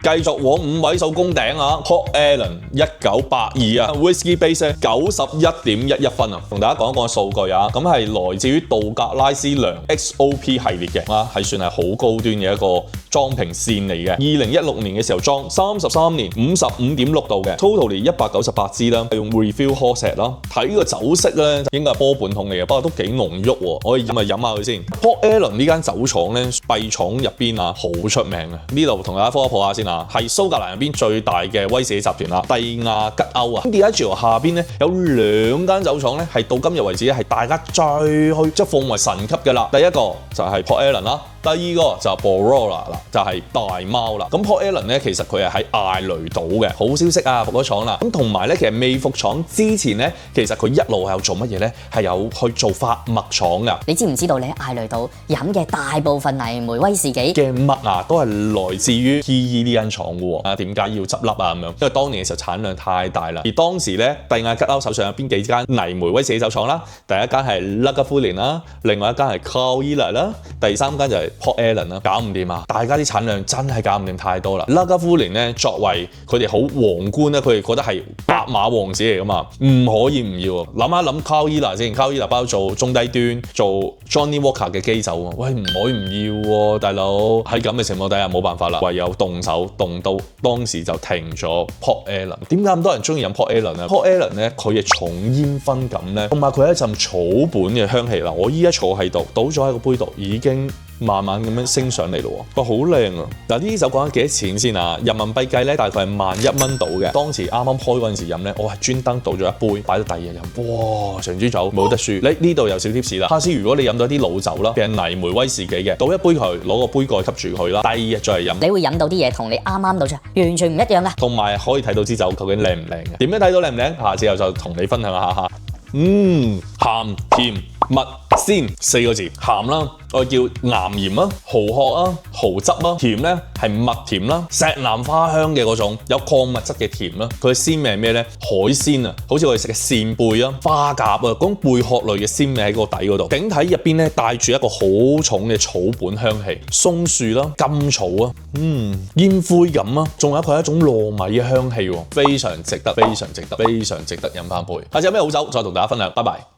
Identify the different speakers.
Speaker 1: 繼續往5位數攻頂啊 ！Port Ellen 1982啊 ，Whisky Base 91.11分啊！同大家講一講數據啊，咁係來自於道格拉斯良 XOP 系列嘅啊，係算係好高端嘅一個裝瓶線嚟嘅。2016年嘅時候裝33年55.6度嘅 ，total 198支啦，係用 refill horse 啦。睇個酒色咧，應該係波本桶嚟嘅，不過都幾濃郁喎。我哋飲下佢先。Port Ellen 呢間酒廠咧，閉廠入邊啊，好出名啊！呢度同大家科一下先啊，係蘇格蘭入邊最大嘅威士忌集團啦，蒂亞吉歐啊。咁 Diageo 下邊咧有2間酒廠咧，係到今日為止係大家最去即係奉為神級嘅啦。第一個就係 Port Ellen 啦。第二個就係 Barossa 啦，就係大貓啦。咁 Port Ellen 咧，其實佢係喺艾雷島嘅。好消息啊，復咗廠啦。咁同埋咧，其實未復廠之前咧，其實佢一路係有做乜嘢咧？係有去做發麥廠噶。
Speaker 2: 你知唔知道你喺艾雷島飲嘅大部分泥煤威士忌
Speaker 1: 嘅麥啊，都係來自於 PE 呢間廠嘅喎。啊，點解要執笠啊？咁樣，因為當年嘅時候產量太大啦。而當時咧，蒂亞吉歐手上有邊幾間泥煤威士忌酒廠啦？第一間係 Lagavulin 啦，另外一間係 Caol 啦，第三間就係Port Ellen 啦，搞唔掂啊！大家啲產量真係搞唔掂太多啦。Lagavulin 咧，作為佢哋好皇冠咧，佢哋覺得係白馬王子嚟噶嘛，唔可以唔要啊！諗一諗 Caol 先 ，Caol 包做中低端，做 Johnny Walker 嘅基酒啊，喂，唔可以唔要喎，大佬。喺咁嘅情況底下冇辦法啦，唯有動手動刀，當時就停咗 Port Ellen。點解咁多人中意飲 Port Ellen 咧 ？Port Ellen 咧，佢嘅重煙熏感咧，同埋佢一陣草本嘅香氣啦。我依家坐喺度，倒咗喺個杯度，已經慢慢咁樣升上嚟咯喎，好靚啊！嗱，呢啲酒講緊幾多錢先啊？人民幣計咧，大概係11,000到嘅。當時啱啱開嗰陣時飲咧，我係專登倒咗一杯，擺到第二日飲，哇！成支酒冇得輸。你呢度有小貼士啦，下次如果你飲到啲老酒啦，譬如泥煤威士忌嘅，倒一杯佢，攞個杯蓋吸住佢啦，第二日再嚟飲，
Speaker 2: 你會飲到啲嘢同你啱啱倒出完全唔一樣噶。
Speaker 1: 同埋可以睇到支酒究竟靚唔靚嘅。點樣睇到靚唔靚？下次我就同你分享下嚇。鹹甜蜜鮮4個字，鹹啦，我叫岩鹽啦，蠔殼啊，蠔汁啦，甜咧係蜜甜啦，石南花香嘅嗰種有礦物質嘅甜啦。佢嘅鮮味係咩咧？海鮮啊，好似我哋食嘅扇貝啊、花甲啊，嗰種貝殼類嘅鮮味喺個底嗰度。整體入邊咧帶住一個好重嘅草本香氣，松樹啦、甘草啊，煙灰感啊，仲有佢係一種糯米嘅香氣喎，非常值得，非常值得，非常值得飲翻杯。下次有咩好酒再同大家分享，拜拜。